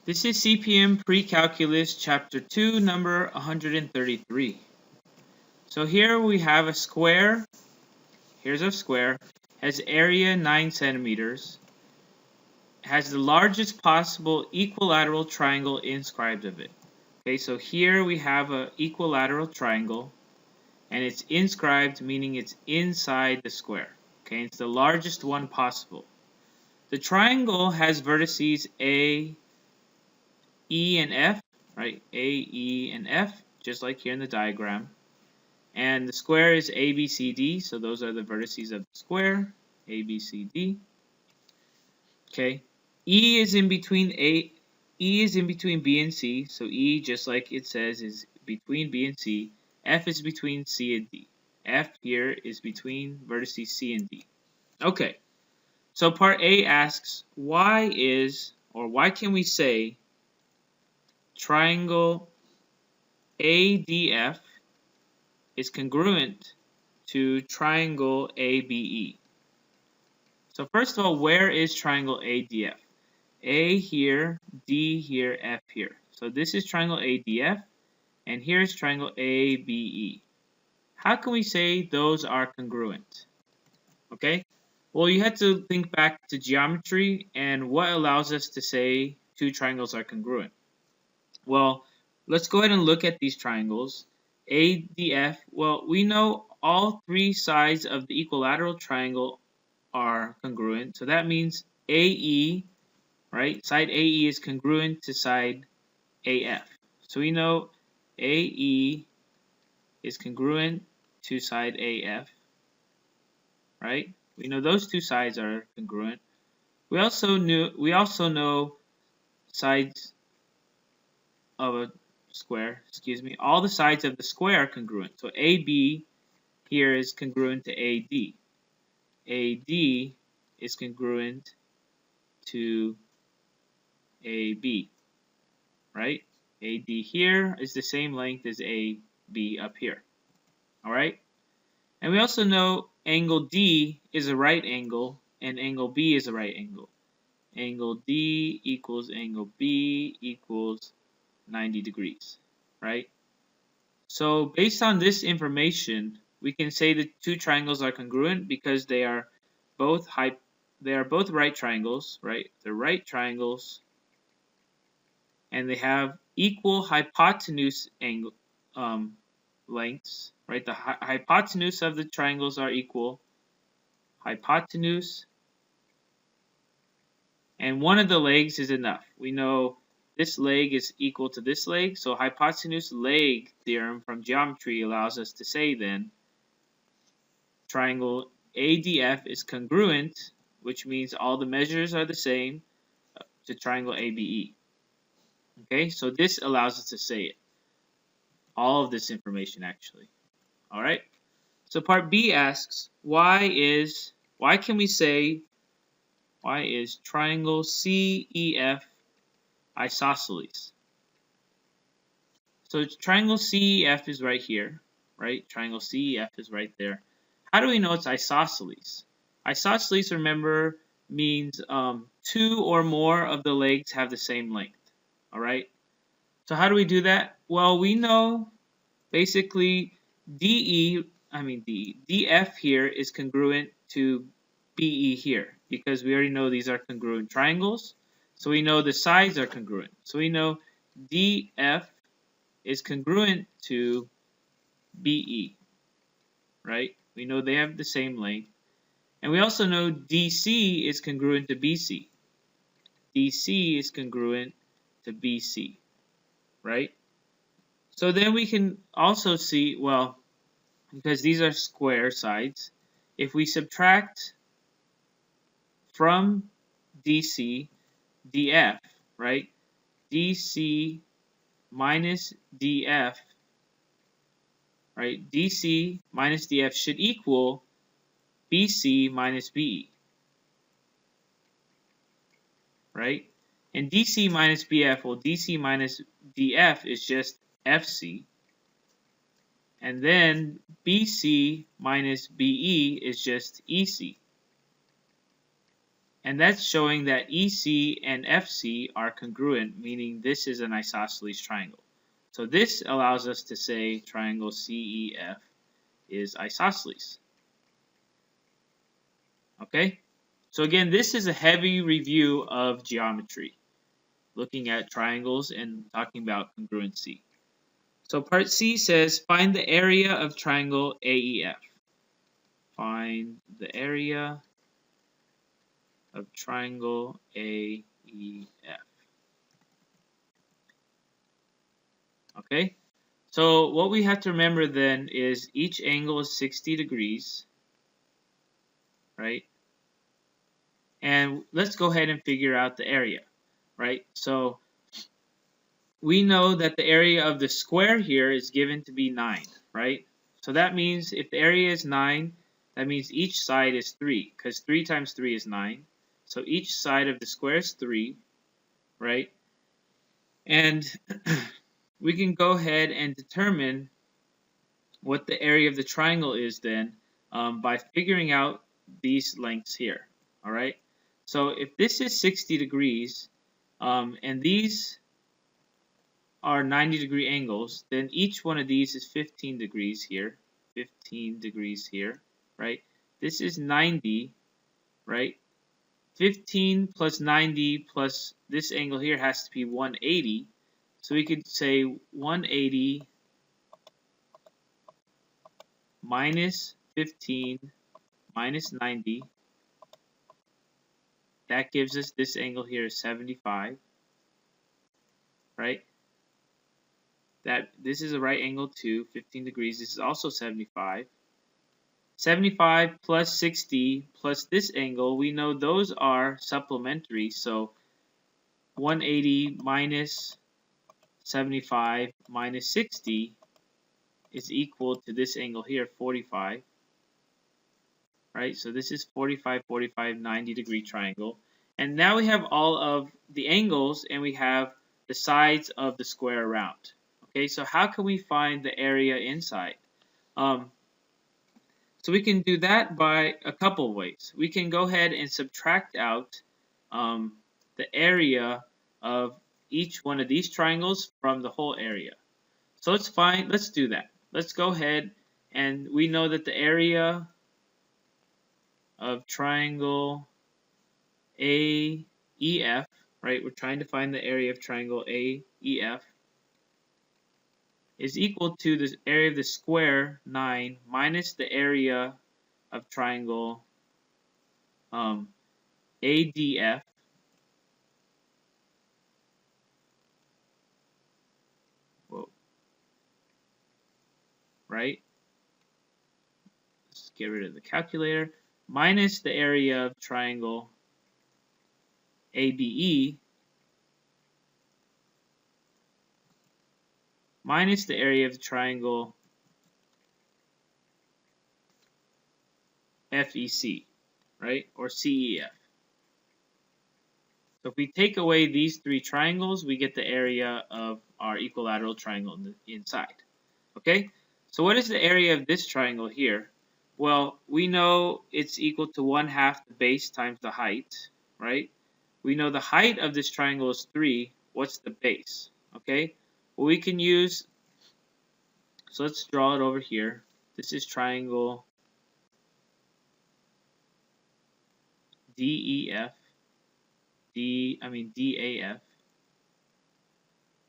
This is CPM Precalculus Chapter 2, number 133. So here we have a square. Here's a square. Has area 9 centimeters. Has the largest possible equilateral triangle inscribed of it. Okay, so here we have an equilateral triangle, and it's inscribed, meaning it's inside the square. Okay, it's the largest one possible. The triangle has vertices A, E, and F, right? A, E, and F, just like here in the diagram. And the square is A, B, C, D, so those are the vertices of the square, A, B, C, D. Okay, E is in between B and C, so E, just like it says, is between B and C. F is between C and D. F here is between vertices C and D. Okay, so part A asks, why can we say triangle ADF is congruent to triangle ABE? So first of all, where is triangle ADF? A here, D here, F here. So this is triangle ADF, and here's triangle ABE. How can we say those are congruent? Okay, well, you have to think back to geometry and what allows us to say two triangles are congruent. Well, let's go ahead and look at these triangles. ADF, well, we know all three sides of the equilateral triangle are congruent. So that means AE, right? Side AE is congruent to side AF. So we know AE is congruent to side AF, right? We know those two sides are congruent. We also know sides of a square, all the sides of the square are congruent. So AB here is congruent to AD. AD is congruent to AB, right? AD here is the same length as AB up here, all right? And we also know angle D is a right angle and angle B is a right angle. Angle D equals angle B equals 90 degrees, right? So based on this information, we can say the two triangles are congruent because they are both right triangles, right? They're right triangles, and they have equal hypotenuse angle lengths, right? The hypotenuse of the triangles are equal. Hypotenuse, and one of the legs is enough. We know this leg is equal to this leg, so hypotenuse leg theorem from geometry allows us to say then triangle ADF is congruent, which means all the measures are the same, to triangle ABE. Okay, so this allows us to say it. All of this information actually. All right. So part B asks, why is triangle CEF isosceles? So triangle CEF is right here, right? Triangle CEF is right there. How do we know it's isosceles? Isosceles, remember, means two or more of the legs have the same length. All right. So how do we do that? Well, we know basically DF here is congruent to BE here because we already know these are congruent triangles. So we know the sides are congruent. So we know DF is congruent to BE, right? We know they have the same length. And we also know DC is congruent to BC. DC is congruent to BC, right? So then we can also see, well, because these are square sides, if we subtract from DC DF, right? DC minus DF, right? DC minus DF should equal BC minus BE, right? And DC minus BF, well, DC minus DF is just FC. And then BC minus BE is just EC. And that's showing that EC and FC are congruent, meaning this is an isosceles triangle. So this allows us to say triangle CEF is isosceles. Okay? So again, this is a heavy review of geometry, looking at triangles and talking about congruency. So part C says, find the area of triangle AEF. Find the area of triangle AEF. Okay? So what we have to remember then is each angle is 60 degrees, right? And let's go ahead and figure out the area, right? So we know that the area of the square here is given to be 9, right? So that means if the area is 9, that means each side is 3, because 3 times 3 is 9. So each side of the square is 3, right? And we can go ahead and determine what the area of the triangle is then by figuring out these lengths here, all right? So if this is 60 degrees and these are 90-degree angles, then each one of these is 15 degrees here, 15 degrees here, right? This is 90, right? 15 plus 90 plus this angle here has to be 180. So we could say 180 minus 15 minus 90. That gives us this angle here is 75, right? That this is a right angle too, 15 degrees. This is also 75. 75 plus 60 plus this angle, we know those are supplementary. So 180 minus 75 minus 60 is equal to this angle here, 45. Right? So this is 45, 45, 90-degree triangle. And now we have all of the angles and we have the sides of the square around. Okay, so how can we find the area inside? So we can do that by a couple of ways. We can go ahead and subtract out the area of each one of these triangles from the whole area. So let's do that. Let's go ahead, and we know that the area of triangle AEF, right? We're trying to find the area of triangle AEF is equal to the area of the square 9 minus the area of triangle ADF. Whoa. Right? Let's get rid of the calculator. Minus the area of triangle ABE minus the area of the triangle FEC, right? Or CEF. So if we take away these three triangles, we get the area of our equilateral triangle on the inside. Okay? So what is the area of this triangle here? Well, we know it's equal to 1/2 the base times the height, right? We know the height of this triangle is 3. What's the base? Okay? Well, we can use, so let's draw it over here. This is triangle DAF,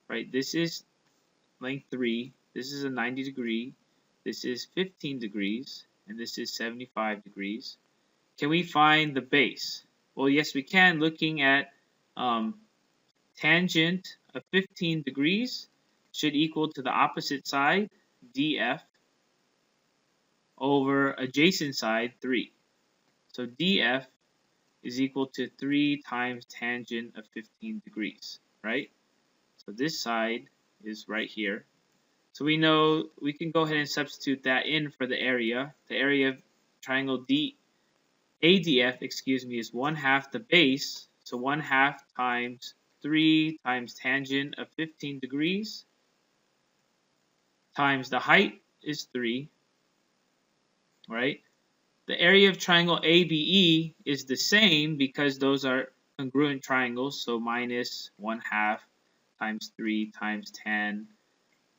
right? This is length 3. This is a 90-degree. This is 15 degrees. And this is 75 degrees. Can we find the base? Well, yes, we can, looking at tangent of 15 degrees should equal to the opposite side, DF, over adjacent side, 3. So DF is equal to 3 times tangent of 15 degrees, right? So this side is right here. So we know we can go ahead and substitute that in for the area. The area of triangle ADF, is 1/2 the base. So 1/2 times 3 times tangent of 15 degrees times the height is 3, right? the area of triangle ABE is the same because those are congruent triangles, so minus 1/2 times 3 times 10,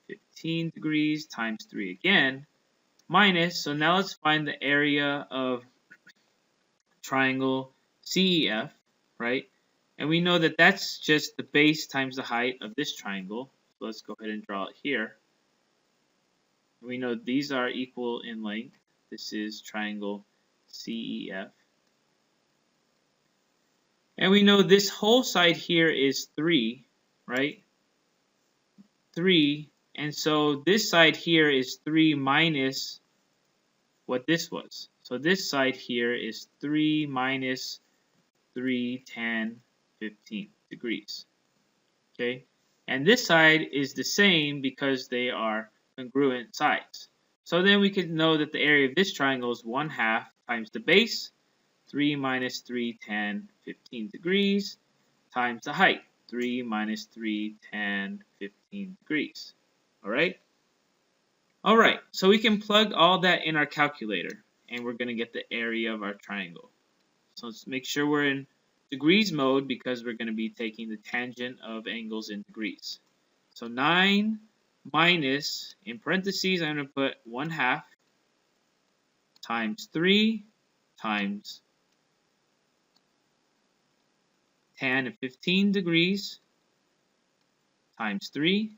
15 degrees times 3 again, minus, so now let's find the area of triangle CEF, right? And we know that that's just the base times the height of this triangle. So let's go ahead and draw it here. We know these are equal in length. This is triangle CEF. And we know this whole side here is 3, right? 3. And so this side here is 3 minus what this was. So this side here is 3 minus 3, 10, 15 degrees. Okay? And this side is the same because they are congruent sides. So then we could know that the area of this triangle is 1/2 times the base, 3 minus 3, 10, 15 degrees, times the height, 3 minus 3, 10, 15 degrees. Alright? Alright, so we can plug all that in our calculator, and we're going to get the area of our triangle. So let's make sure we're in degrees mode because we're going to be taking the tangent of angles in degrees. So 9 minus, in parentheses, I'm going to put 1/2 times 3 times tan of 15 degrees times 3,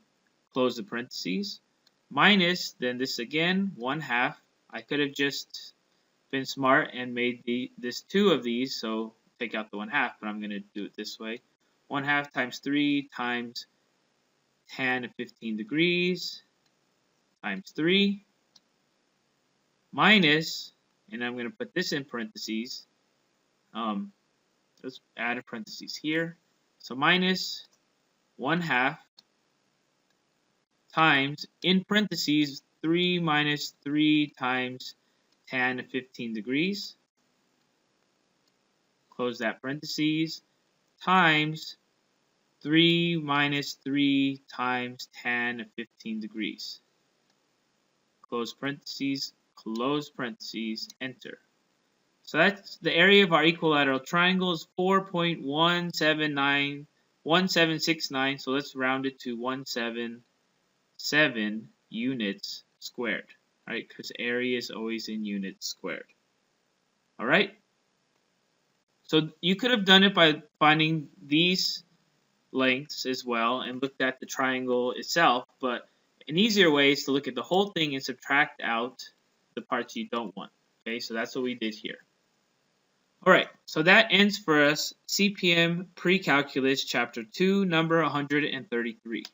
close the parentheses, minus, then this again, 1/2. I could have just been smart and made this 2 of these, so take out the 1/2, but I'm going to do it this way. 1/2 times 3 times tan of 15 degrees times 3 minus, and I'm going to put this in parentheses. Let's add a parentheses here. So minus 1/2 times, in parentheses, 3 minus 3 times tan of 15 degrees. Close that parentheses. Times 3 minus 3 times tan of 15 degrees. Close parentheses, enter. So that's the area of our equilateral triangle is 4.1769, so let's round it to 177 units squared, right? Because area is always in units squared. All right? So you could have done it by finding these lengths as well and looked at the triangle itself, but an easier way is to look at the whole thing and subtract out the parts you don't want. Okay, so that's what we did here. Alright, so that ends for us CPM Precalculus Chapter 2, number 133.